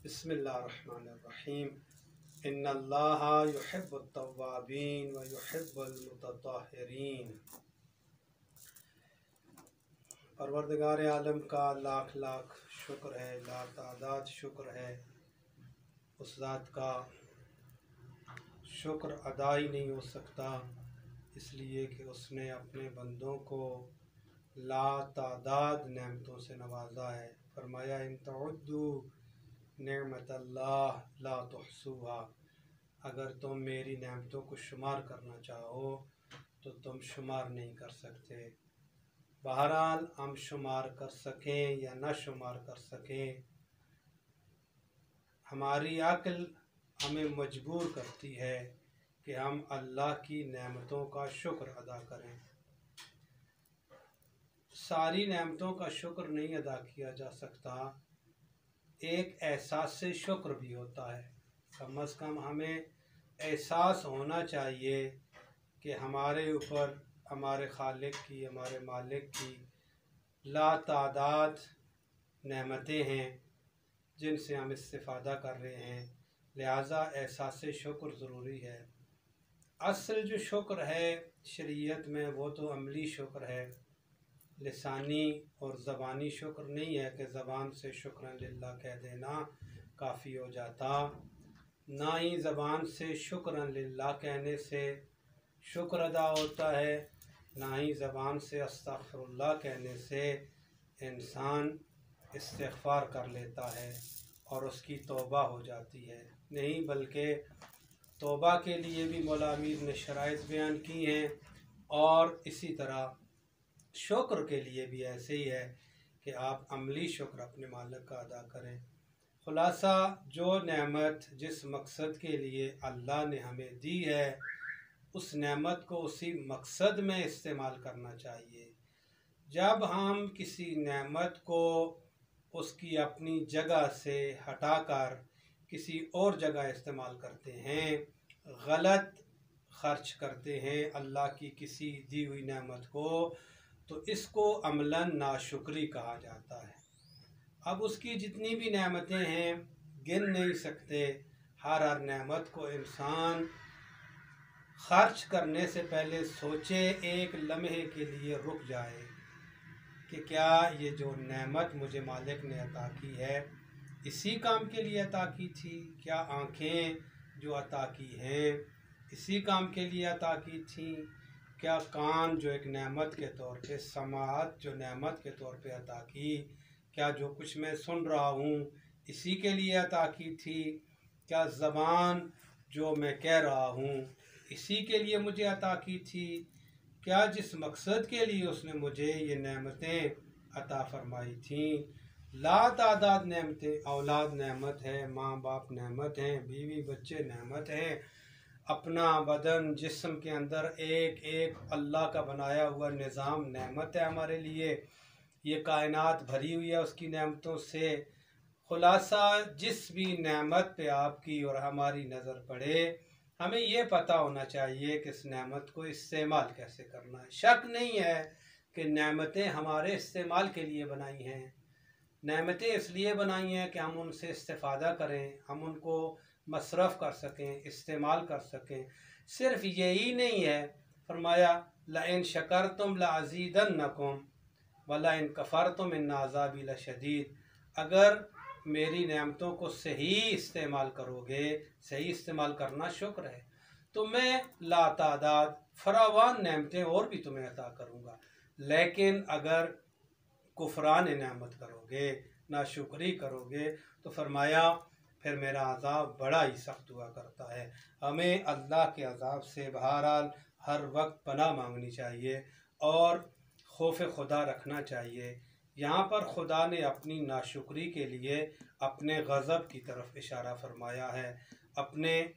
बिस्मिल्लाहिर्रहमानिर्रहीम। इन्नल्लाह युहिब्बुत-तव्वाबीन व युहिब्बुल-मुतत्ताहिरीन। परवरदिगार आलम का लाख लाख शुक्र है, लातादाद शुक्र है। उस ज़ात का शुक्र अदा ही नहीं हो सकता, इसलिए कि उसने अपने बंदों को लातादाद नेमतों से नवाजा है। फरमाया इन तउद्दू नेमतल्लाह ला तुहसूहा, अगर तुम मेरी नेमतों को शुमार करना चाहो तो तुम शुमार नहीं कर सकते। बहरहाल हम शुमार कर सकें या न शुमार कर सकें, हमारी अक्ल हमें मजबूर करती है कि हम अल्लाह की नेमतों का शुक्र अदा करें। सारी नेमतों का शुक्र नहीं अदा किया जा सकता, एक एहसास से शुक्र भी होता है। कम अज़ कम हमें एहसास होना चाहिए कि हमारे ऊपर हमारे खालिक की, हमारे मालिक की लातादाद नेमतें हैं जिनसे हम इस्तिफ़ादा कर रहे हैं, लिहाजा एहसास शुक्र ज़रूरी है। असल जो शुक्र है शरीयत में वो तो अमली शुक्र है, लिसानी और ज़बानी शुक्र नहीं है कि ज़बान से शुक्रन लिल्लाह कह देना काफ़ी हो जाता। ना ही ज़बान से शुक्रन लिल्लाह कहने से शुक्र अदा होता है, ना ही ज़बान से अस्तग़फिरुल्लाह कहने से इंसान इस्तिग़फ़ार कर लेता है और उसकी तौबा हो जाती है। नहीं, बल्कि तौबा के लिए भी मौला अमीर ने शराइत बयान की हैं और इसी तरह शुक्र के लिए भी ऐसे ही है कि आप अमली शुक्र अपने मालिक का अदा करें। खुलासा, जो नेमत जिस मकसद के लिए अल्लाह ने हमें दी है उस नेमत को उसी मकसद में इस्तेमाल करना चाहिए। जब हम किसी नेमत को उसकी अपनी जगह से हटाकर किसी और जगह इस्तेमाल करते हैं, गलत खर्च करते हैं अल्लाह की किसी दी हुई नेमत को, तो इसको अमलन नाशुक्री कहा जाता है। अब उसकी जितनी भी नेमतें हैं गिन नहीं सकते। हर नेमत को इंसान खर्च करने से पहले सोचे, एक लम्हे के लिए रुक जाए कि क्या ये जो नेमत मुझे मालिक ने अता की है इसी काम के लिए अता की थी? क्या आँखें जो अता की हैं इसी काम के लिए अता की थी? क्या कान जो एक नेमत के तौर पे, समाअत जो नेमत के तौर पे अता की, क्या जो कुछ मैं सुन रहा हूँ इसी के लिए अता की थी? क्या ज़बान जो मैं कह रहा हूँ इसी के लिए मुझे अता की थी? क्या जिस मकसद के लिए उसने मुझे ये नेमतें अता फरमाई थी? लातादाद नेमतें, औलाद नेमत है, माँ बाप नेमत हैं, बीवी बच्चे नेमत हैं, अपना बदन जिस्म के अंदर एक एक अल्लाह का बनाया हुआ निज़ाम नेमत है हमारे लिए। ये कायनात भरी हुई है उसकी नेमतों से। खुलासा, जिस भी नेमत पे आपकी और हमारी नज़र पड़े, हमें ये पता होना चाहिए कि इस नेमत को इस्तेमाल कैसे करना है। शक नहीं है कि नेमतें हमारे इस्तेमाल के लिए बनाई हैं। नेमतें इसलिए बनाई हैं कि हम उनसे इस्तिफ़ादा करें, हम उनको मसरफ़ कर सकें, इस्तेमाल कर सकें। सिर्फ यही नहीं है, फरमाया लइन शकरतुम लअज़ीदन्नकुम वलइन कफ़रतुम इन्न अज़ाबी लशदीद। अगर मेरी नेमतों को सही इस्तेमाल करोगे, सही इस्तेमाल करना शुक्र है, तो मैं लातादाद फरावान नेमतें और भी तुम्हें अता करूँगा। लेकिन अगर कुफरान नेमत करोगे, नाशुक्री करोगे, तो फरमाया फिर मेरा अज़ाब बड़ा ही सख्त हुआ करता है। हमें अल्लाह के अज़ाब से बहरहाल हर वक्त पनाह मांगनी चाहिए और खौफ खुदा रखना चाहिए। यहाँ पर खुदा ने अपनी नाशुक्री के लिए अपने गज़ब की तरफ इशारा फरमाया है, अपने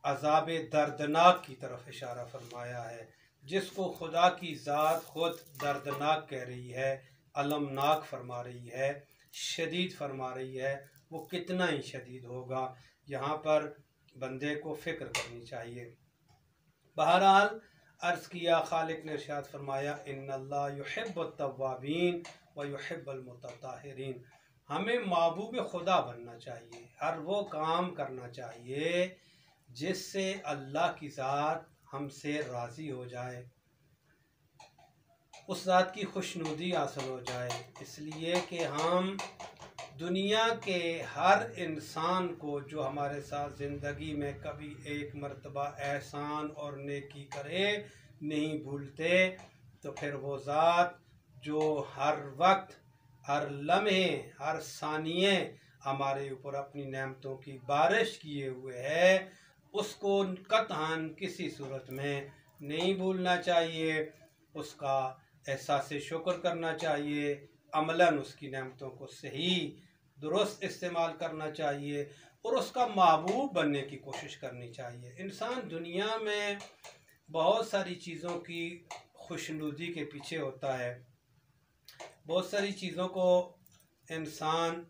अज़ाब दर्दनाक की तरफ इशारा फरमाया है। जिसको खुदा की ज़ात खुद दर्दनाक कह रही है, अलमनाक फरमा रही है, शदीद फरमा रही है, वो कितना ही शदीद होगा, यहाँ पर बंदे को फ़िक्र करनी चाहिए। बहरहाल अर्ज़ किया, खालिक ने इरशाद फरमाया इन्नल्लाह युहिब्बुत-तव्वाबीन व युहिब्बुल मुतत्ताहिरीन। हमें महबूब खुदा बनना चाहिए, हर वो काम करना चाहिए जिससे अल्लाह की ज़ात हमसे राज़ी हो जाए, उस ज़ात की खुशनुदी हासिल हो जाए। इसलिए कि हम दुनिया के हर इंसान को जो हमारे साथ ज़िंदगी में कभी एक मर्तबा एहसान और नेकी करे नहीं भूलते, तो फिर वो ज़ात जो हर वक्त, हर लम्हे, हर सानिये हमारे ऊपर अपनी नेमतों की बारिश किए हुए है, उसको कतई किसी सूरत में नहीं भूलना चाहिए। उसका एहसास शुक्र करना चाहिए, अमलन उसकी नेमतों को सही दुरुस्त इस्तेमाल करना चाहिए और उसका महबूब बनने की कोशिश करनी चाहिए। इंसान दुनिया में बहुत सारी चीज़ों की खुशनुदी के पीछे होता है, बहुत सारी चीज़ों को इंसान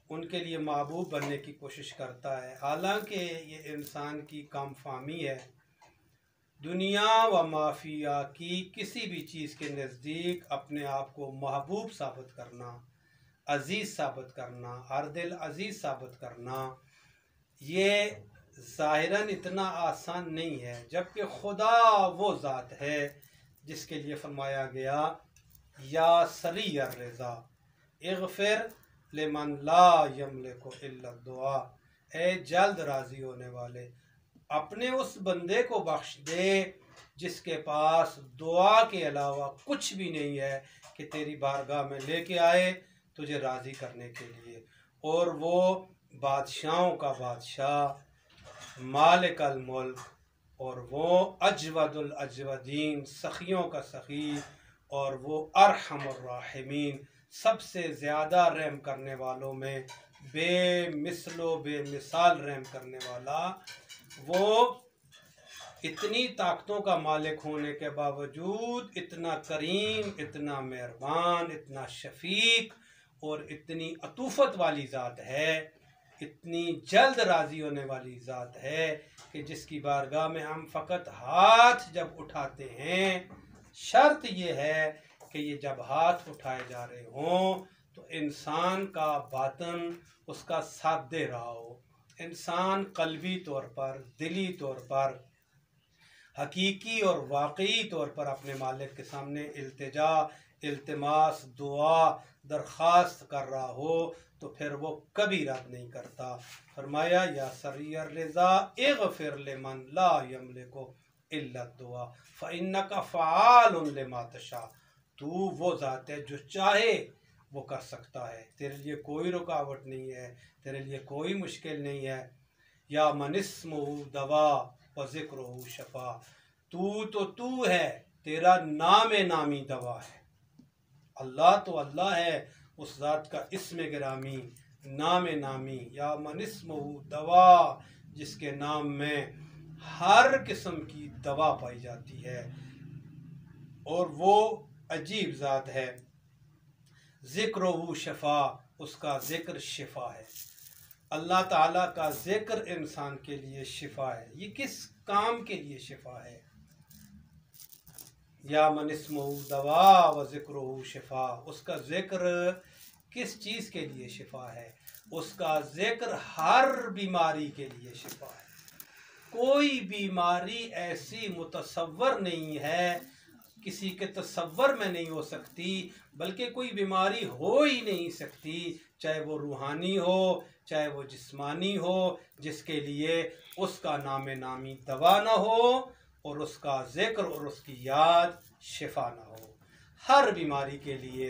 उनके लिए महबूब बनने की कोशिश करता है। हालांकि ये इंसान की कम फहमी है। दुनिया व माफिया की किसी भी चीज़ के नज़दीक अपने आप को महबूब साबित करना, अज़ीज़ साबित करना, हर दिल अज़ीज़ साबित करना, ये ज़ाहिरन इतना आसान नहीं है, जबकि खुदा वो ज़ात है जिसके लिए फरमाया गया या सरी अर्रज़ा इग़फ़िर लिमन ला यमलिकु इल्ला दुआ, ए जल्द राज़ी होने वाले, अपने उस बंदे को बख्श दे जिसके पास दुआ के अलावा कुछ भी नहीं है कि तेरी बारगाह में लेके आए तुझे राज़ी करने के लिए। और वो बादशाहों का बादशाह, मालिकल मुल्क, और वो अजवदुल अजवदीन, सखियों का सखी, और वो अरहमुर राहिमीन, सबसे ज़्यादा रहम करने वालों में बेमिसलो बेमिसाल रहम करने वाला। वो इतनी ताकतों का मालिक होने के बावजूद इतना करीम, इतना मेहरबान, इतना शफीक और इतनी अतूफ़त वाली ज़ात है, इतनी जल्द राज़ी होने वाली ज़ात है कि जिसकी बारगाह में हम फ़कत हाथ जब उठाते हैं, शर्त ये है कि ये जब हाथ उठाए जा रहे हों तो इंसान का बातन उसका साथ दे रहा हो, इंसान कल्बी तौर पर, दिली तौर पर, हकीकी और वाकई तौर पर अपने मालिक के सामने इल्तिजा, इल्तिमास, दुआ, दरख्वास्त कर रहा हो, तो फिर वो कभी रद्द नहीं करता। फरमाया या सरियर रिज़ा इग़फ़िर लिमन ला यमलिकु इल्ला दुआ फ़इन्नका फ़आलुन लिमा तशा, तू वो ज़ात है जो चाहे वो कर सकता है, तेरे लिए कोई रुकावट नहीं है, तेरे लिए कोई मुश्किल नहीं है। या मनिस्मुहु दवा व ज़िक्रुहु शफ़ा, तू है, तेरा नाम नामी दवा है। अल्लाह तो अल्लाह है, उस ज़ात का इस्म गिरामी, नाम नामी, या मनिस्मुहु दवा, जिसके नाम में हर किस्म की दवा पाई जाती है, और वो अजीब ज़ात है। ज़िक्रुहु शफ़ा, उसका ज़िक्र शिफा है। अल्लाह ताला का ज़िक्र इंसान के लिए शिफा है। ये किस काम के लिए शिफा है? या मनिस्मुहु दवा व ज़िक्रुहु शिफा, उसका ज़िक्र किस चीज़ के लिए शिफा है? उसका ज़िक्र हर बीमारी के लिए शिफा है। कोई बीमारी ऐसी मुतसव्वर नहीं है, किसी के तसव्वुर में नहीं हो सकती, बल्कि कोई बीमारी हो ही नहीं सकती, चाहे वो रूहानी हो, चाहे वो जिस्मानी हो, जिसके लिए उसका नाम नामी दवा ना हो और उसका ज़िक्र और उसकी याद शिफा ना हो। हर बीमारी के लिए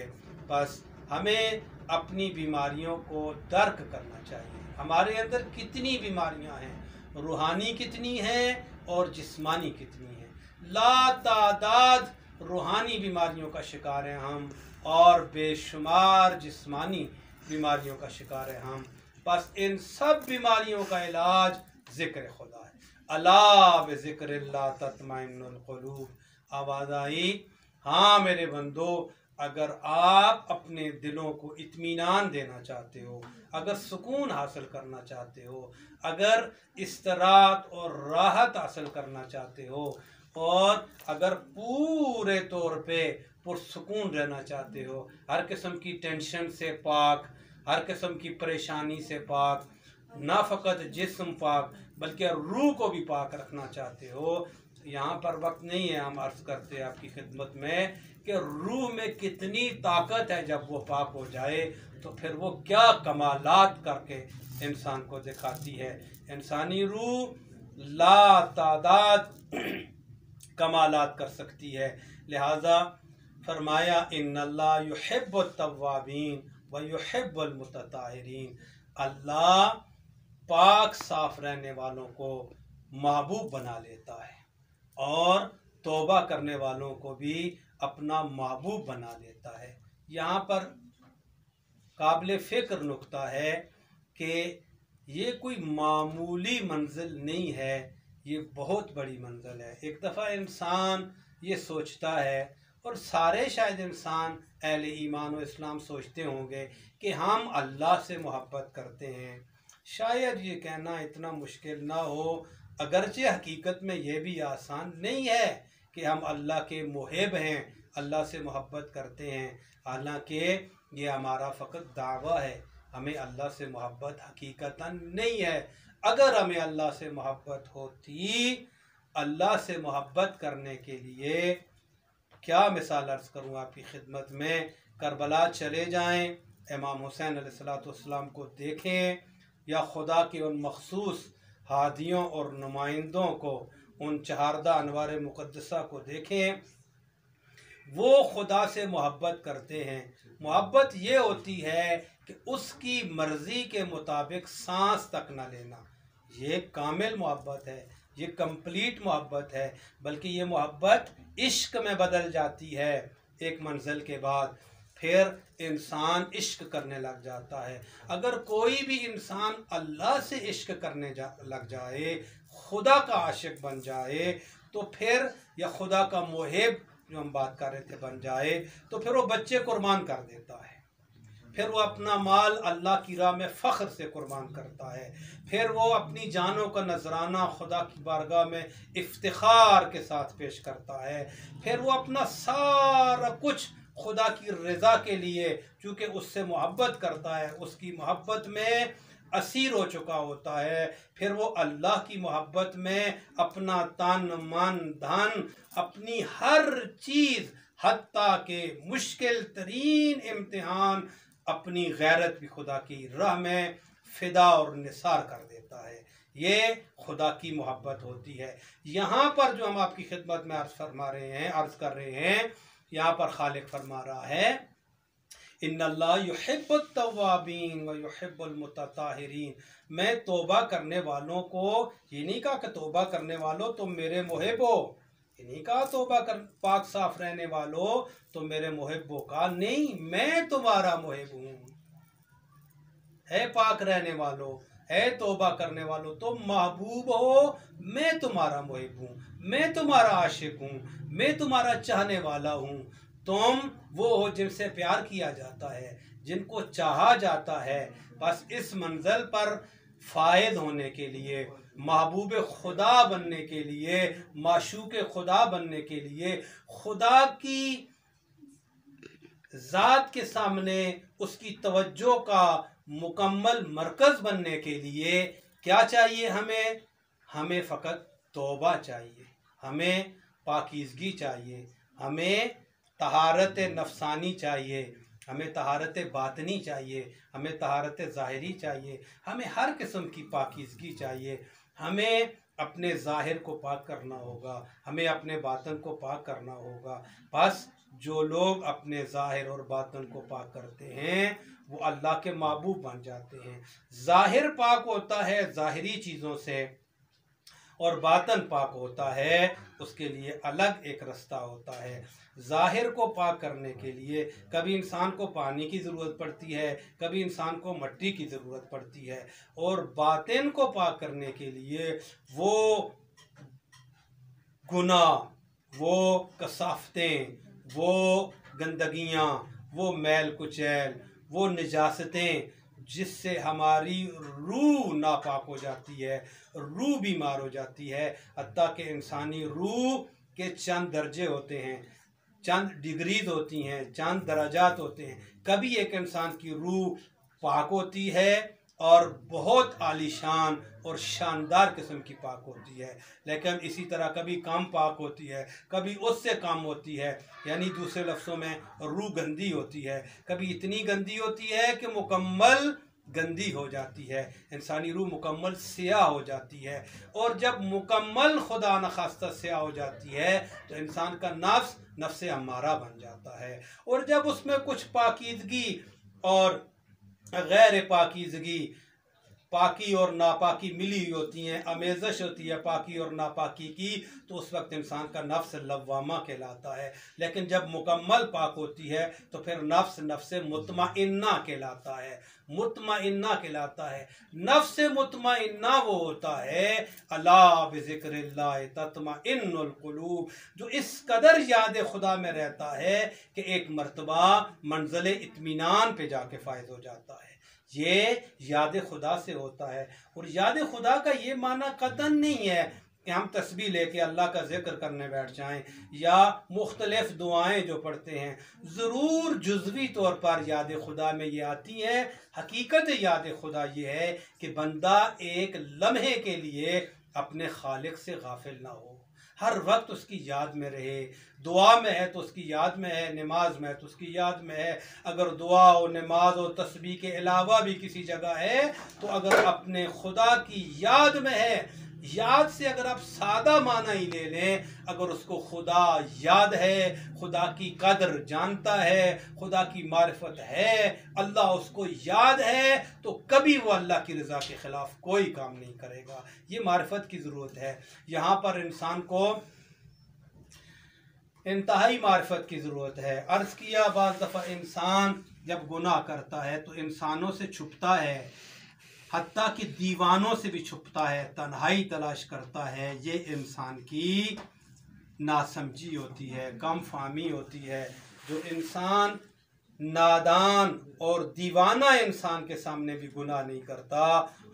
बस हमें अपनी बीमारियों को दर्क करना चाहिए। हमारे अंदर कितनी बीमारियां हैं, रूहानी कितनी हैं और जिस्मानी कितनी हैं। लातादाद रूहानी बीमारियों का शिकार हैं हम, और बेशुमार जिस्मानी बीमारियों का शिकार हैं हम। बस इन सब बीमारियों का इलाज ज़िक्र खुदा है। अला बिज़िक्रिल्लाह तत्मइन्नुल क़ुलूब। आवाज़ आई, हाँ मेरे बंदो, अगर आप अपने दिलों को इत्मीनान देना चाहते हो, अगर सुकून हासिल करना चाहते हो, अगर इस्तराहत और राहत हासिल करना चाहते हो, और अगर पूरे तौर पे पुरसुकून रहना चाहते हो, हर किस्म की टेंशन से पाक, हर किस्म की परेशानी से पाक, ना फ़कत जिस्म पाक बल्कि रूह को भी पाक रखना चाहते हो। यहाँ पर वक्त नहीं है, हम अर्ज़ करते हैं आपकी खिदमत में कि रूह में कितनी ताकत है। जब वो पाक हो जाए तो फिर वो क्या कमालात करके इंसान को दिखाती है। इंसानी रूह ला तादाद कमालात कर सकती है। लिहाजा फरमाया इन्नल्लाह युहिब्बुत तव्वाबीन व युहिब्बुल मुतताहिरीन। अल्लाह पाक साफ रहने वालों को महबूब बना लेता है और तौबा करने वालों को भी अपना महबूब बना लेता है। यहाँ पर काबिल फ़िक्र नुक्ता है कि ये कोई मामूली मंजिल नहीं है, ये बहुत बड़ी मंजिल है। एक दफ़ा इंसान ये सोचता है, और सारे शायद इंसान अहले ईमान व इस्लाम सोचते होंगे कि हम अल्लाह से मोहब्बत करते हैं। शायद ये कहना इतना मुश्किल ना हो, अगरचे हकीकत में ये भी आसान नहीं है कि हम अल्लाह के मुहिब हैं, अल्लाह से मोहब्बत करते हैं। हालांकि ये हमारा फ़कत दावा है, हमें अल्लाह से मोहब्बत हकीकतन नहीं है। अगर हमें अल्लाह से मोहब्बत होती, अल्लाह से मोहब्बत करने के लिए क्या मिसाल अर्ज़ करूँ आपकी खिदमत में, करबला चले जाएं, इमाम हुसैन अलैहिस्सलाम को देखें, या खुदा के उन मखसूस हादियों और नुमाइंदों को, उन चहारदा अनवार मुक़द्दसा को देखें। वो खुदा से मोहब्बत करते हैं। मोहब्बत ये होती है कि उसकी मर्ज़ी के मुताबिक सांस तक न लेना। ये कामिल मोहब्बत है, ये कंप्लीट मोहब्बत है। बल्कि ये मोहब्बत इश्क में बदल जाती है एक मंजिल के बाद। फिर इंसान इश्क करने लग जाता है। अगर कोई भी इंसान अल्लाह से इश्क करने लग जाए, खुदा का आशिक बन जाए, तो फिर, या खुदा का मुहिब जो हम बात कर रहे थे बन जाए, तो फिर वो बच्चे कुर्बान कर देता है। फिर वो अपना माल अल्लाह की राह में फ़ख्र से कुर्बान करता है। फिर वो अपनी जानों का नजराना खुदा की बारगाह में इफ्तिखार के साथ पेश करता है। फिर वो अपना सारा कुछ खुदा की रज़ा के लिए, चूँकि उससे मोहब्बत करता है, उसकी मोहब्बत में असीर हो चुका होता है, फिर वो अल्लाह की मोहब्बत में अपना तन मन धन, अपनी हर चीज़, हत्ता के मुश्किल तरीन इम्तिहान, अपनी गैरत भी खुदा की राह में फ़िदा और निसार कर देता है। ये खुदा की मोहब्बत होती है। यहाँ पर जो हम आपकी खिदमत में अर्ज़ कर रहे हैं, यहाँ पर खालिक फरमा रहा है इन्नल्लाह युहिब्बुत तव्वाबीन व युहिब्बुल मुतताहिरीन। मैं तौबा करने वालों को, ये नहीं कहा कि तौबा करने वालों तुम मेरे मुहिब हो, ये नहीं कहा तौबा कर पाक साफ रहने वालों तुम मेरे मुहिब हो, कहा नहीं, मैं तुम्हारा मुहिब हूँ। है पाक रहने वालों, है तौबा करने वालों, तुम महबूब हो, मैं तुम्हारा मुहिब हूँ, मैं तुम्हारा आशिक हूँ, मैं तुम्हारा चाहने वाला हूँ। तुम वो हो जिनसे प्यार किया जाता है, जिनको चाहा जाता है। बस इस मंजिल पर फायद होने के लिए, महबूब खुदा बनने के लिए, माशूक खुदा बनने के लिए, खुदा की ज़ात के सामने उसकी तवज्जो का मुकम्मल मरकज़ बनने के लिए क्या चाहिए हमें? हमें फ़कत तौबा चाहिए, हमें पाकीज़गी चाहिए, हमें तहारत नफसानी चाहिए, हमें तहारत बातनी चाहिए, हमें तहारत ज़ाहिरी चाहिए, हमें हर किस्म की पाकीज़गी चाहिए। हमें अपने ज़ाहिर को पाक करना होगा, हमें अपने बातन को पाक करना होगा। बस जो लोग अपने ज़ाहिर और बातन को पाक करते हैं वो अल्लाह के महबूब बन जाते हैं। ज़ाहिर पाक होता है ज़ाहिरी चीज़ों से, और बातन पाक होता है, उसके लिए अलग एक रास्ता होता है। ज़ाहिर को पाक करने के लिए कभी इंसान को पानी की ज़रूरत पड़ती है, कभी इंसान को मिट्टी की ज़रूरत पड़ती है, और बातिन को पाक करने के लिए वो गुनाह, वो कसाफ़तें, वो गंदगियाँ, वो मैल कुचैल, वो निजासतें जिससे हमारी रूह नापाक हो जाती है, रूह बीमार हो जाती है। हत्ता कि इंसानी रूह के चंद दर्जे होते हैं, चंद डिग्रीज होती हैं, चंद दराजात होते हैं। कभी एक इंसान की रूह पाक होती है और बहुत आलीशान और शानदार किस्म की पाक होती है, लेकिन इसी तरह कभी कम पाक होती है, कभी उससे कम होती है, यानी दूसरे लफ्ज़ों में रूह गंदी होती है, कभी इतनी गंदी होती है कि मुकम्मल गंदी हो जाती है, इंसानी रूह मुकम्मल स्याह हो जाती है। और जब मुकम्मल खुदा न खास्ता स्याह हो जाती है तो इंसान का नफ्स नफ्स अम्मारा बन जाता है। और जब उसमें कुछ पाकीज़गी और गैर पाकीज़गी, पाकी और नापाकी मिली हुई होती हैं, आमेज़श होती है पाकी और नापाकी की, तो उस वक्त इंसान का नफ्स लव्वामा कहलाता है। लेकिन जब मुकम्मल पाक होती है तो फिर नफ्स नफ्स मुतमइन्ना कहलाता है, मुतमइन्ना कहलाता है। नफ्स मुतमइन्ना वो होता है अला बिज़िक्रिल्लाह तत्मइन्नुल कुलूब, जो इस कदर याद खुदा में रहता है कि एक मर्तबा मंज़िल इत्मीनान पे जाके फायज हो जाता है। ये याद खुदा से होता है। और याद खुदा का ये माना कतन नहीं है कि हम तस्बीह लेके अल्लाह का जिक्र करने बैठ जाएं या मुख्तलिफ दुआएं जो पढ़ते हैं। ज़रूर जुज़वी तौर पर याद खुदा में ये आती हैं। हकीकत याद खुदा ये है कि बंदा एक लम्हे के लिए अपने खालिक से गाफिल ना हो, हर वक्त उसकी याद में रहे। दुआ में है तो उसकी याद में है, नमाज में है तो उसकी याद में है। अगर दुआ और नमाज और तस्बीह के अलावा भी किसी जगह है तो अगर अपने खुदा की याद में है, याद से अगर आप सादा माना ही ले लें, अगर उसको खुदा याद है, खुदा की कदर जानता है, खुदा की मारिफत है, अल्लाह उसको याद है, तो कभी वो अल्लाह की रज़ा के ख़िलाफ़ कोई काम नहीं करेगा। ये मारिफत की ज़रूरत है। यहाँ पर इंसान को इंतहाई मारिफत की ज़रूरत है। अर्ज़ किया बाज़ दफ़ा इंसान जब गुनाह करता है तो इंसानों से छुपता है, हत्ता कि दीवानों से भी छुपता है, तन्हाई तलाश करता है। ये इंसान की नासमझी होती है, कम फाहमी होती है। जो इंसान नादान और दीवाना इंसान के सामने भी गुनाह नहीं करता,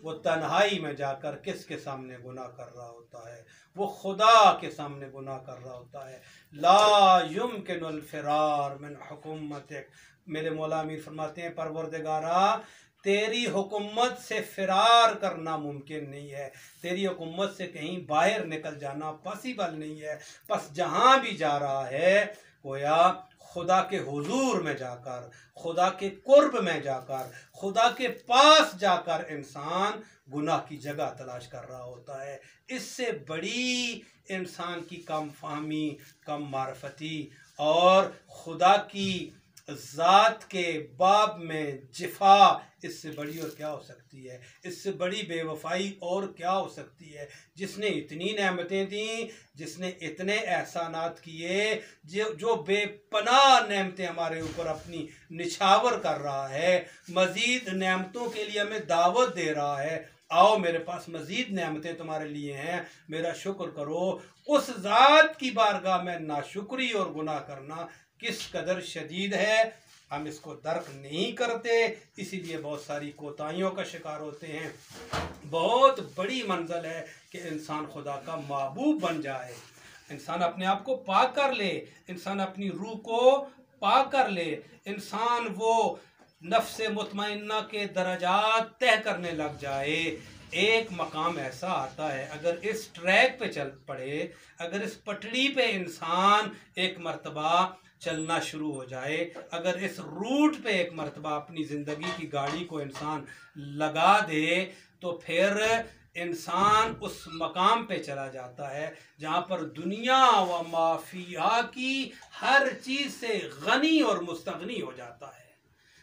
वो तन्हाई में जाकर किसके सामने गुनाह कर रहा होता है? वो खुदा के सामने गुनाह कर रहा होता है। ला युमकिनुल फ़िरार मिन हुकुमतिक, मेरे मौला अमीर फरमाते हैं परवरदिगारा तेरी हुकूमत से फ़िरार करना मुमकिन नहीं है, तेरी हुकूमत से कहीं बाहर निकल जाना पॉसिबल नहीं है। बस जहाँ भी जा रहा है गोया खुदा के हुजूर में जाकर, खुदा के कुर्ब में जाकर, खुदा के पास जाकर इंसान गुनाह की जगह तलाश कर रहा होता है। इससे बड़ी इंसान की कम फहमी, कम मार्फती और खुदा की ज़ात के बाब में जिफा, इससे बड़ी और क्या हो सकती है? इससे बड़ी बेवफाई और क्या हो सकती है? जिसने इतनी नेमतें दी, जिसने इतने एहसानात किए, जो बेपनाह नेमतें हमारे ऊपर अपनी निछावर कर रहा है, मज़ीद नेमतों के लिए हमें दावत दे रहा है, आओ मेरे पास मज़ीद नेमतें तुम्हारे लिए हैं, मेरा शुक्र करो। उस ज़ात की बारगाह में नाशुक्री और गुनाह करना किस कदर शदीद है, हम इसको दर्क नहीं करते, इसीलिए बहुत सारी कोताहियों का शिकार होते हैं। बहुत बड़ी मंजिल है कि इंसान खुदा का महबूब बन जाए, इंसान अपने आप को पाक कर ले, इंसान अपनी रूह को पाक कर ले, इंसान वो नफ्स मुतमइन्ना के दर्जात तय करने लग जाए। एक मकाम ऐसा आता है, अगर इस ट्रैक पे चल पड़े, अगर इस पटड़ी पे इंसान एक मर्तबा चलना शुरू हो जाए, अगर इस रूट पे एक मर्तबा अपनी ज़िंदगी की गाड़ी को इंसान लगा दे, तो फिर इंसान उस मकाम पे चला जाता है जहाँ पर दुनिया व माफिया की हर चीज़ से गनी और मुस्तगनी हो जाता है,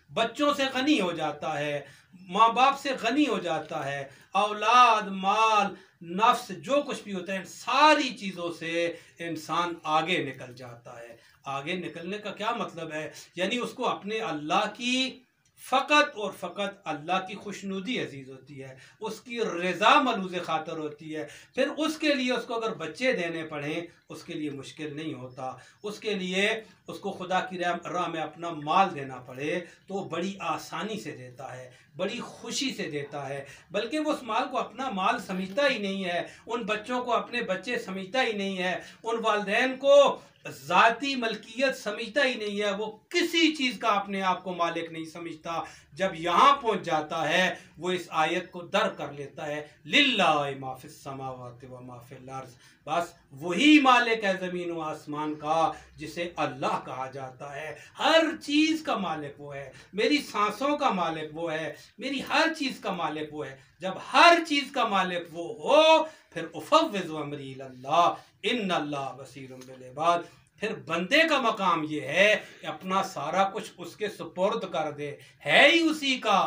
बच्चों से गनी हो जाता है, माँ बाप से गनी हो जाता है, औलाद, माल, नफ्स, जो कुछ भी होता है, सारी चीज़ों से इंसान आगे निकल जाता है। आगे निकलने का क्या मतलब है? यानी उसको अपने अल्लाह की फ़कत और फ़कत अल्लाह की खुशनुदी अजीज़ होती है, उसकी रज़ा मलूज़ ख़ातर होती है। फिर उसके लिए उसको अगर बच्चे देने पड़ें, उसके लिए मुश्किल नहीं होता। उसके लिए उसको खुदा की राह में अपना माल देना पड़े तो वो बड़ी आसानी से देता है, बड़ी खुशी से देता है, बल्कि वो उस माल को अपना माल समझता ही नहीं है, उन बच्चों को अपने बच्चे समझता ही नहीं है, उन वालिदैन को ज़ाती मलकियत समझता ही नहीं है, वो किसी चीज़ का अपने आप को मालिक नहीं समझता। जब यहाँ पहुँच जाता है वो इस आयत को दर कर लेता है, लिल्लाहि मा फिस समावाति व मा फिल अर्ज़, बस वही मालिक है ज़मीन व आसमान का, जिसे अल्लाह कहा जाता है। हर चीज़ का मालिक वो है, मेरी सांसों का मालिक वो है, मेरी हर चीज़ का मालिक वो है। जब हर चीज़ का मालिक वो हो, फिर उफ़व्विज़ु अमरी इलल्लाह इन्नल्लाह बसीरुम बिल इबाद। फिर बंदे का मकाम ये है कि अपना सारा कुछ उसके सुपुर्द कर दे, है ही उसी का।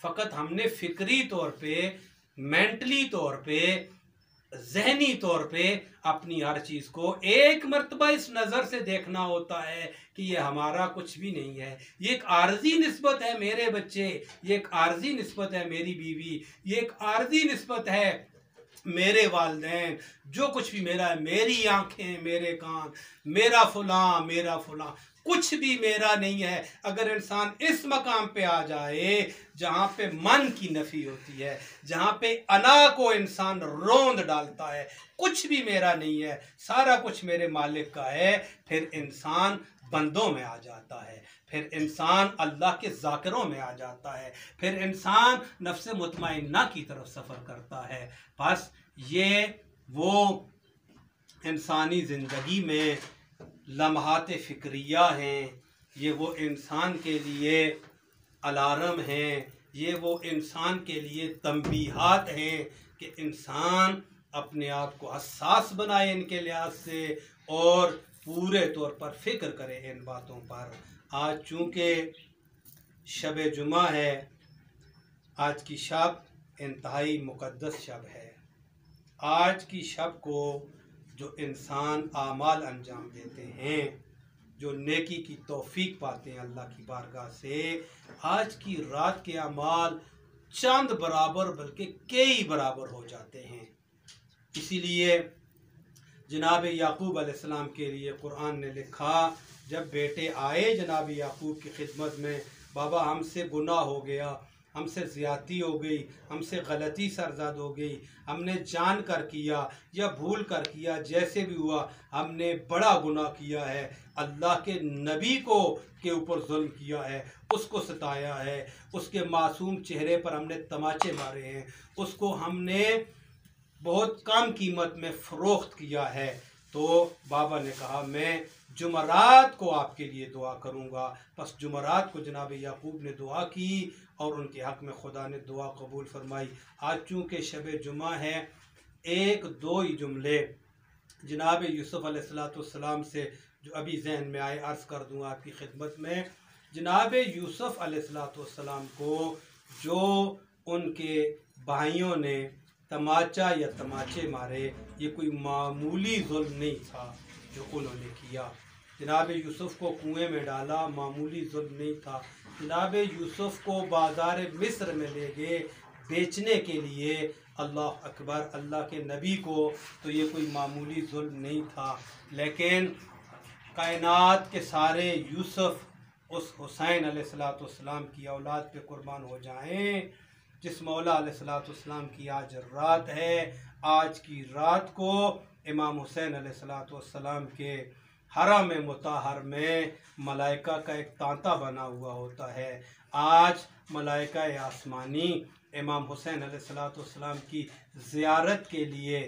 फ़कत हमने फ़िक्री तौर पे, मेंटली तौर पे, जहनी तौर पे अपनी हर चीज़ को एक मर्तबा इस नज़र से देखना होता है कि ये हमारा कुछ भी नहीं है, ये एक आर्जी निस्बत है मेरे बच्चे, ये एक आर्जी निस्बत है मेरी बीवी, ये एक आर्जी निस्बत है मेरे वालिदैन, जो कुछ भी मेरा है, मेरी आंखें, मेरे कान, मेरा फुला कुछ भी मेरा नहीं है। अगर इंसान इस मकाम पे आ जाए जहाँ पे मन की नफ़ी होती है, जहाँ पे अना को इंसान रोंद डालता है, कुछ भी मेरा नहीं है, सारा कुछ मेरे मालिक का है, फिर इंसान बंदों में आ जाता है, फिर इंसान अल्लाह के ज़ाकिरों में आ जाता है, फिर इंसान नफ्स मुतमइन्ना की तरफ सफ़र करता है। बस ये वो इंसानी ज़िंदगी में लम्हात फ़िक्रिया हैं, ये वो इंसान के लिए अलार्म हैं, ये वो इंसान के लिए तंबीहात हैं कि इंसान अपने आप को हसास बनाए इनके लिहाज से और पूरे तौर पर फ़िक्र करे इन बातों पर। आज चूँकि शब जुमा है, आज की शब इंतहाई मुक़द्दस शब है। आज की शब को जो इंसान आमाल अंजाम देते हैं, जो नेकी की तौफीक पाते हैं अल्लाह की बारगाह से, आज की रात के अमाल चंद बराबर बल्कि कई बराबर हो जाते हैं। इसीलिए जनाब याकूब अलैहिस्सलाम के लिए कुरान ने लिखा, जब बेटे आए जनाब याकूब की खिदमत में, बाबा हमसे गुनाह हो गया, हमसे ज़्यादती हो गई, हमसे गलती सरज़द हो गई, हमने जान कर किया या भूल कर किया, जैसे भी हुआ हमने बड़ा गुनाह किया है, अल्लाह के नबी को के ऊपर जुल्म किया है, उसको सताया है, उसके मासूम चेहरे पर हमने तमाचे मारे हैं, उसको हमने बहुत कम कीमत में फ़रोख्त किया है। तो बाबा ने कहा मैं जुमरात को आपके लिए दुआ करूँगा। बस जुमरात को जनाब याकूब ने दुआ की और उनके हक़ में खुदा ने दुआ कबूल फरमाई। आज चूँकि शब जुमा है, एक दो ही जुमले जनाब यूसुफ़ अलैहिस्सलाम से जो अभी जहन में आए अर्ज़ कर दूँ आपकी खिदमत में। जनाब यूसुफ़ अलैहिस्सलाम को जो उनके भाइयों ने तमाचा या तमाचे मारे, ये कोई मामूली जुल्म नहीं था जो उन्होंने किया। जनाब यूसुफ़ को कुएं में डाला, मामूली जुल्म नहीं था। जनाब यूसुफ़ को बाज़ार मिस्र में ले गए बेचने के लिए, अल्लाह अकबर, अल्लाह के नबी को, तो ये कोई मामूली जुल्म नहीं था। लेकिन कायनात के सारे यूसुफ़ उस हुसैन अलैहिस्सलाम की औलाद पे कुर्बान हो जाएं, जिस मौला अलैहिस्सलाम की आज रात है। आज की रात को इमाम हुसैन अलैहिस्सलाम के हरम मुताहर में मलाइका का एक तांता बना हुआ होता है। आज मलाइका आसमानी इमाम हुसैन अलैहिस्सलाम की ज़ियारत के लिए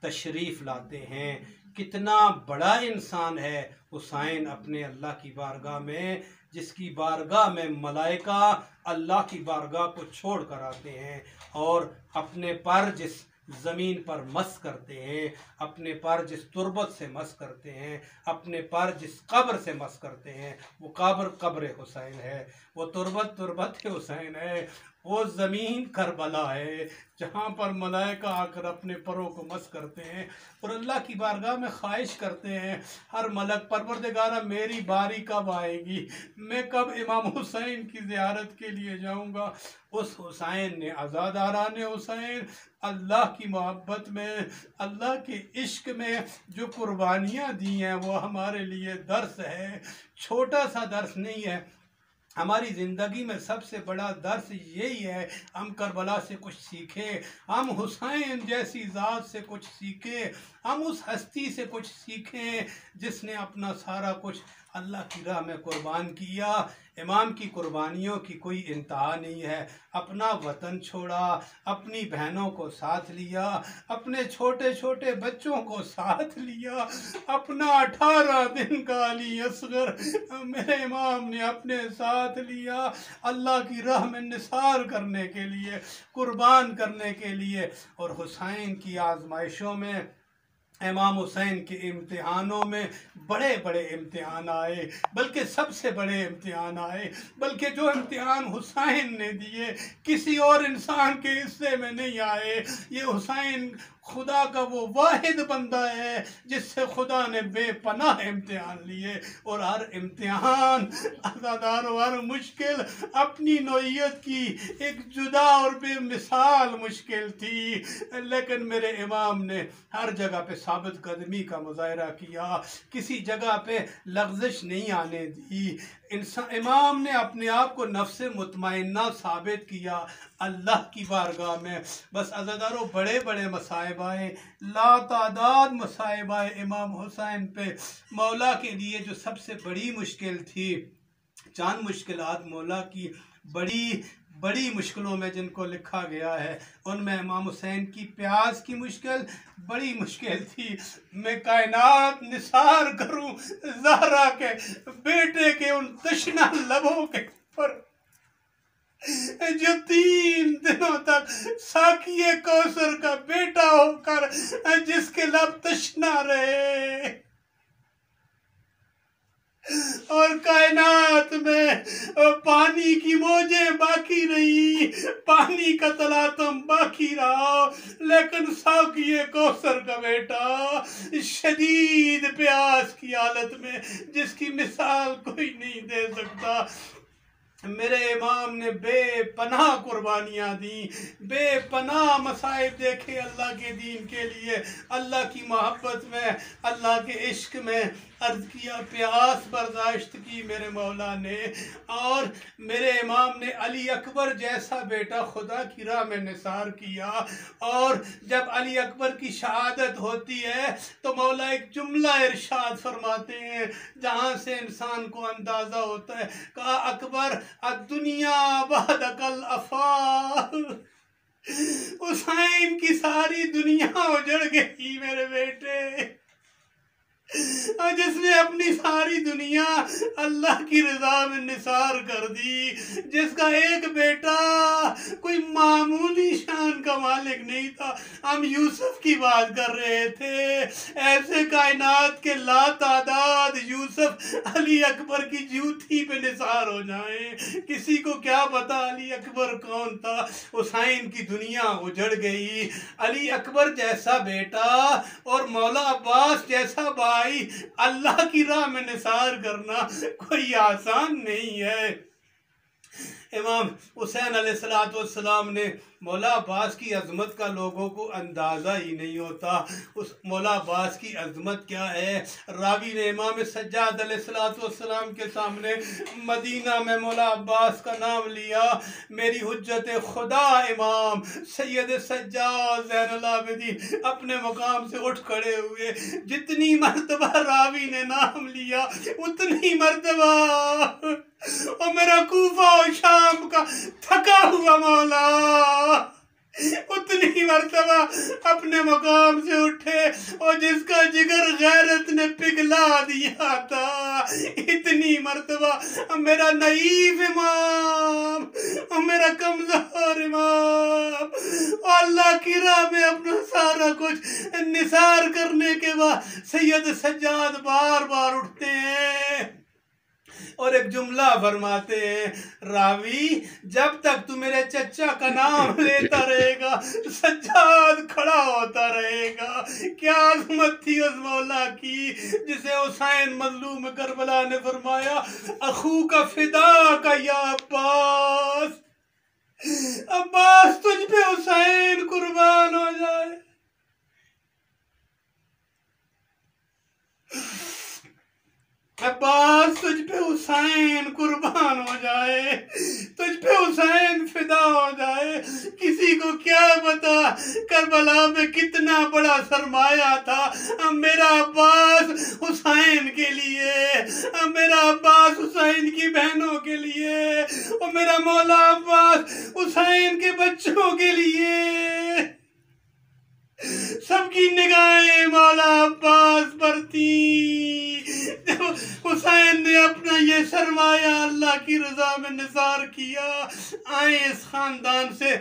तशरीफ़ लाते हैं। कितना बड़ा इंसान है हुसैन अपने अल्लाह की बारगाह में, जिसकी बारगाह में मलाइका अल्लाह की बारगाह को छोड़ कर आते हैं और अपने पर जिस ज़मीन पर मस करते हैं, अपने पर जिस तुरबत से मस करते हैं, अपने पर जिस कब्र से मस करते हैं, वो कब्र हुसैन है, वो तुरबत हुसैन है, वो ज़मीन करबला है जहाँ पर मलाइका आकर अपने परों को मस करते हैं और अल्लाह की बारगाह में ख्वाहिश करते हैं हर मलक, परवरदिगारा मेरी बारी कब आएगी, मैं कब इमाम हुसैन की ज़ियारत के लिए जाऊँगा। उस हुसैन ने, आज़ादाराने हुसैन, अल्लाह की मोहब्बत में, अल्लाह के इश्क में जो कुर्बानियाँ दी हैं वो हमारे लिए दर्स है, छोटा सा दर्स नहीं है। हमारी ज़िंदगी में सबसे बड़ा दर्स यही है, हम करबला से कुछ सीखें, हम हुसैन जैसी ज़ात से कुछ सीखें, हम उस हस्ती से कुछ सीखें जिसने अपना सारा कुछ अल्लाह की राह में कुर्बान किया। इमाम की कुर्बानियों की कोई इंतहा नहीं है। अपना वतन छोड़ा, अपनी बहनों को साथ लिया, अपने छोटे छोटे बच्चों को साथ लिया, अपना 18 दिन का अली असगर मेरे इमाम ने अपने साथ लिया, अल्लाह की राह में निसार करने के लिए, कुर्बान करने के लिए। और हुसैन की आजमाइशों में, इमाम हुसैन के इम्तिहानों में बड़े बड़े इम्तिहान आए, बल्कि सबसे बड़े इम्तिहान आए, बल्कि जो इम्तिहान हुसैन ने दिए किसी और इंसान के हिस्से में नहीं आए। ये हुसैन खुदा का वो वाहिद बंदा है जिससे खुदा ने बेपनाह इम्तिहान लिए। और हर इम्तिहान, हर मुश्किल अपनी नौइयत की एक जुदा और बेमिसाल मुश्किल थी, लेकिन मेरे इमाम ने हर जगह पे साबित कदमी का मुजाहरा किया, किसी जगह पे लग़्ज़िश नहीं आने दी। इंसान इमाम ने अपने आप को नफ्से मुतमइन्ना साबित किया अल्लाह की बारगाह में। बस अज़ादारों, बड़े बड़े मसाइब आए, लातादाद मसाइब आए इमाम हुसैन पे। मौला के लिए जो सबसे बड़ी मुश्किल थी, चांद मुश्किलात मौला की बड़ी बड़ी मुश्किलों में जिनको लिखा गया है, उनमें इमाम हुसैन की प्यास की मुश्किल बड़ी मुश्किल थी। मैं कायनात निसार करूं ज़हरा के बेटे के उन तशना लबों के ऊपर जो 3 दिनों तक साकिए कौसर का बेटा होकर जिसके लब तशना रहे, और कायनात में पानी की मौजें बाकी रही, पानी का तलातम बाकी रहा, लेकिन साकिए कौसर का बेटा शदीद प्यास की हालत में, जिसकी मिसाल कोई नहीं दे सकता, मेरे इमाम ने बेपनाह कुर्बानियाँ दी, बेपनाह मसाइब देखे अल्लाह के दीन के लिए, अल्लाह की मोहब्बत में, अल्लाह के इश्क में। अर्ज़ किया, प्यास बर्दाश्त की मेरे मौला ने। और मेरे इमाम ने अली अकबर जैसा बेटा खुदा की राह में निसार किया। और जब अली अकबर की शहादत होती है तो मौला एक जुमला इरशाद फरमाते हैं जहाँ से इंसान को अंदाज़ा होता है। कहा, अकबर दुनिया बदकल अफाल, हुसैन की सारी दुनिया उजड़ गई मेरे बेटे, और जिसने अपनी सारी दुनिया अल्लाह की रजा में निसार कर दी, जिसका एक बेटा कोई मामूली शान का मालिक नहीं था। हम यूसुफ की बात कर रहे थे, ऐसे कायनात के लातादाद यूसुफ अली अकबर की जूती पे निसार हो जाए। किसी को क्या पता अली अकबर कौन था। हुसैन की दुनिया उजड़ गई। अली अकबर जैसा बेटा और मौला अब्बास जैसा भाई अल्लाह की राह में निसार करना कोई आसान नहीं है। इमाम हुसैन अलैहिस्सलाम ने मौला अब्बास की अज़मत का लोगों को अंदाज़ा ही नहीं होता। उस मौला अब्बास की अज़मत क्या है। रावी ने इमाम सज्जाद अलैहिस्सलाम के सामने मदीना में मौला अब्बास का नाम लिया। मेरी हुज्जत खुदा इमाम सैयद सज्जाद ज़ैनुल आबिदीन अपने मुकाम से उठ खड़े हुए। जितनी मर्तबा रावी ने नाम लिया उतनी मर्तबा और मेरा कूफा और शाम का थका हुआ मौला उतनी मर्तबा अपने मकाम से उठे, और जिसका जिगर गैरत ने पिघला दिया था, इतनी मर्तबा मेरा नईफ इमाम और मेरा कमजोर इमाम अल्लाह की राह में अपना सारा कुछ निसार करने के बाद सैयद सज्जाद बार बार उठते हैं और एक जुमला फरमाते हैं, रावी जब तक तू मेरे चचा का नाम लेता रहेगा सज्जाद खड़ा होता रहेगा। क्या अज़मत थी उस मौला की जिसे हुसैन मज़लूम करबला ने फरमाया, अखू का फिदा का या अब्बास, अब्बास तुझ पे हुसैन कुर्बान हो जाए। अब्बास तुझ पे हुसैन कुर्बान कुर्बान हो जाए, तुझ पे हुसैन फिदा हो जाए। किसी को क्या पता करबला में कितना बड़ा सरमाया था। अब मेरा अब्बास हुसैन के लिए, अब मेरा अब्बास हुसैन की बहनों के लिए, और मेरा मौला अब्बास हुसैन के बच्चों के लिए। सबकी निगाहें मौला अब्बास पर थी। जब हुसैन ने अपना ये सरमाया अल्लाह की रजा में निसार किया, आए इस खानदान से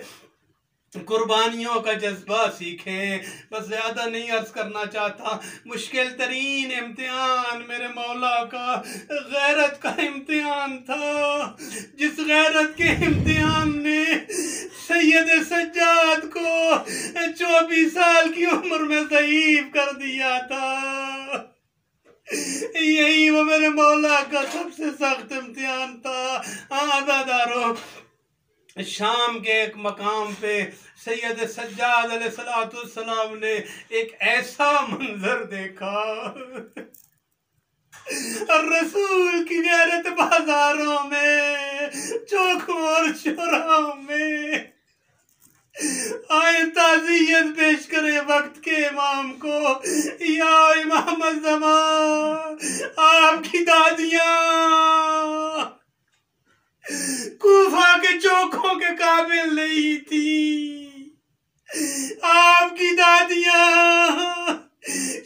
कुर्बानियों का जज्बा सीखें। बस ज़्यादा नहीं अर्ज करना चाहता। मुश्किल तरीन इम्तिहान मेरे मौला का गैरत का इम्तिहान था, जिस गैरत के इम्तिहान ने सैयद सज्जाद को 24 साल की उम्र में शहीद कर दिया था। यही वो मेरे मौला का सबसे सख्त इम्तिहान था। आज़ादारों, शाम के एक मकाम पे सैयद सज्जाद अलैहिस्सलाम ने एक ऐसा मंजर देखा। रसूल की गैरत बाजारों में, चौकों और चौराहों में। आए ताज़ियत पेश करे वक्त के इमाम को, या इमाम ज़मान, आपकी दादियाँ कूफा के चौकों के काबिल नहीं थी, आपकी दादियाँ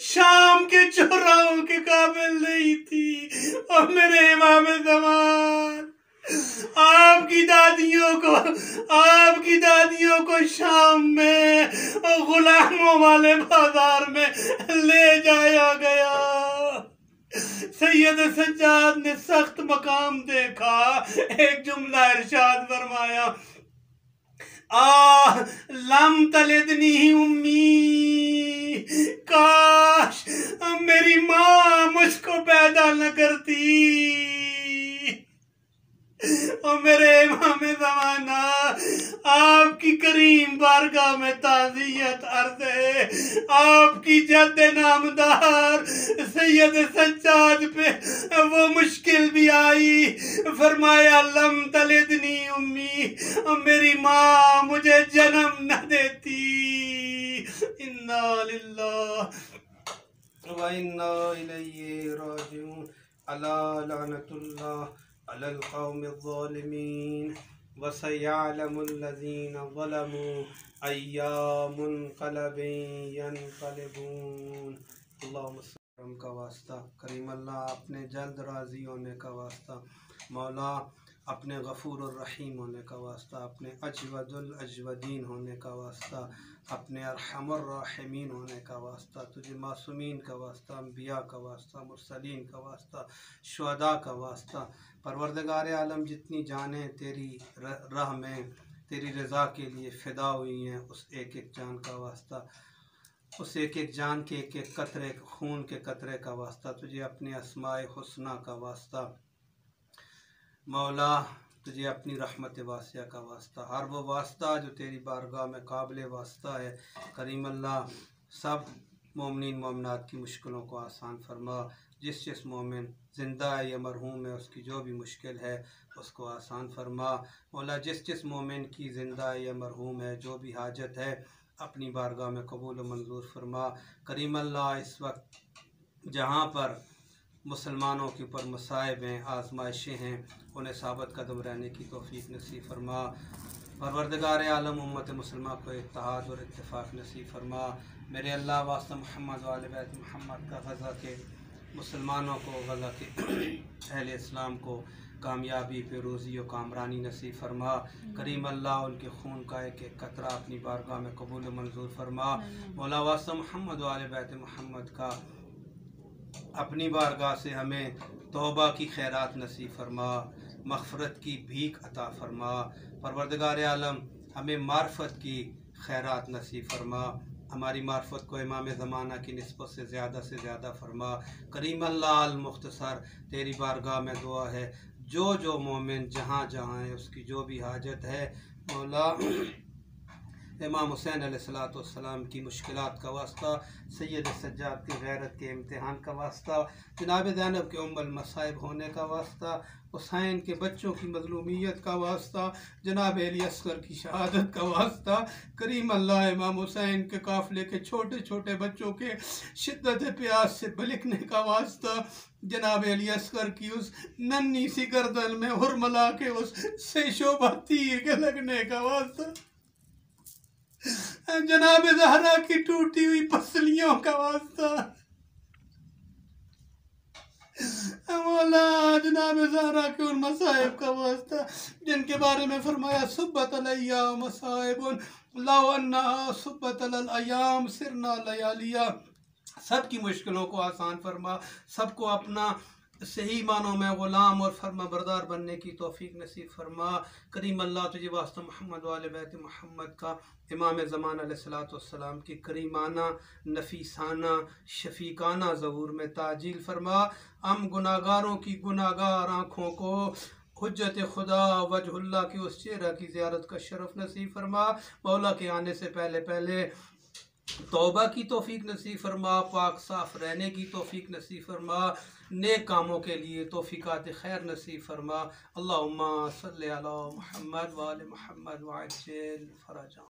शाम के चौराहों के काबिल नहीं थी। और मेरे इमाम ज़मान, आपकी दादियों को शाम में गुलामों वाले बाजार में ले जाया गया। सैयद सज्जाद ने सख्त मकाम देखा, एक जुमला इरशाद फरमाया, लम तलिदनी उम्मी, काश मेरी माँ मुझको पैदा न करती। और मेरे इमाम ज़माना, आपकी करीम बारगाह में ताज़ियत अर्ज़ है। आपकी जद नामदार सैयद सज्जाद पे वो मुश्किल भी आई, फरमाया लम तलिदनी उम्मी, मेरी माँ मुझे जन्म न देती। इन्ना लिल्लाहि व इन्ना इलैहि राजिऊन। अला लानतुल्लाह अलल कौमिज़्ज़ालिमीन व सयअलमुल्लज़ीना ज़लमू अय्या मुनक़लबिन यनक़लिबून। अल्लाहुम्मा का वास्ता, करीम अल्लाह अपने जल्द राज़ी होने का वास्ता, मौला अपने गफ़ूर और रहीम होने का वास्ता, अपने अजवदुल अजवदीन होने का वास्ता, अपने अरहमुर राहिमीन होने का वास्ता, तुझे मासूमीन का वास्ता, अंबिया का वास्ता, मुरसलीन का वास्ता, शुहदा का वास्ता। परवरदिगार आलम, जितनी जानें तेरी राह में तेरी रज़ा के लिए फ़िदा हुई हैं, उस एक एक जान का वास्ता, उस एक एक जान के एक एक कतरे खून के कतरे का वास्ता, तुझे अपने अस्माए हुस्ना का वास्ता, मौला तुझे अपनी रहमत वासिया का वास्ता, हर वो वास्ता जो तेरी बारगाह में काबिल वास्ता है। करीम अल्लाह, सब मोमिनीन मोमिनात की मुश्किलों को आसान फरमा। जिस मोमिन ज़िंदा है या मरहूम है, उसकी जो भी मुश्किल है उसको आसान फरमा। मौला जिस मोमिन की ज़िंदा है या मरहूम है, जो भी हाजत है अपनी बारगाह में कबूल व मंजूर फरमा। करीम अल्लाह, इस वक्त जहाँ पर मुसलमानों के ऊपर मसाइब हैं, आजमाइशें हैं, उन्हें साबित कदम रहने की तौफीक नसीब फरमा। परवरदिगार आलम, उम्मत मुसलमान को इत्तेहाद और इत्तेफाक नसीब फरमा। मेरे अल्लाह वास्ता मोहम्मद वाले बैत मोहम्मद का गज़ा के मुसलमानों को, गज़ा के अहले इस्लाम को कामयाबी, फिरोज़ी और कामरानी नसीब फरमा। करीम अल्लाह, उनके खून का एक एक कतरा अपनी बारगाह में कबूल मंजूर फरमा। मौला वास्ता मोहम्मद वाले बैत मोहम्मद का अपनी बारगाह से हमें तौबा की खैरात नसीब फरमा, मग़फ़िरत की भीख अता फरमा। परवरदिगार आलम, हमें मार्फत की खैरात नसीब फरमा, हमारी मार्फत को इमाम ज़माना की निस्बत से ज़्यादा फरमा। करीम अल्लाह अल मुख्तसर, तेरी बारगाह में दुआ है, जो मोमिन जहाँ है उसकी जो भी हाजत है, मौला इमाम हुसैन अलैहिस्सलाम की मुश्किलात का वास्ता, सैयद सज्जाद की गैरत के इम्तिहान का वास्ता, जनाब ज़ैनब के उम्मुल मसाइब होने का वास्ता, हुसैन के बच्चों की मज़लूमियत का वास्ता, जनाब अली असगर की शहादत का वास्ता, करीम अल्लाह इमाम हुसैन के काफ़िले के छोटे छोटे बच्चों के शिद्दत प्यास से बलिकने का वास्ता, जनाब अली असगर की उस नन्ही सी गर्दन में हुरमला के उस से शोभा तीर के लगने का वास्ता, जनाब ज़हरा की टूटी हुई पसलियों का वास्ता, मौला जनाब ज़हरा के उन मसाइब का वास्ता जिनके बारे में फरमाया सुब्बत अलैया मसाइबुन लौ अन्ना सुब्बत अलल अयाम सिरना लयालिया। सबकी मुश्किलों को आसान फरमा, सबको अपना सही मानों में ग़ुलाम और फर्मा बरदार बनने की तौफीक नसीब फरमा। करीम अल्लाह तुझे वास्ता मोहम्मद वाले बैत मोहम्मद का इमाम ज़मान अलैहिस्सलाम की करीमाना नफीसाना शफीकाना ज़हूर में ताजील फरमा। हम गुनाहगारों की गुनाहगार आँखों को हुज्जत खुदा वजहुल्लाह की उस चेहरा की ज़ियारत का शरफ़ नसीब फरमा। मौला के आने से पहले पहले तौबा की तौफीक नसीब फरमा, पाक साफ़ रहने की तौफीक नसीब फरमा, नेक कामों के लिए तौफीकात खैर नसीब फरमा। अल्लाहुम्मा सल्लि अला मुहम्मद व आले मुहम्मद व अज्जिल फ़रजा।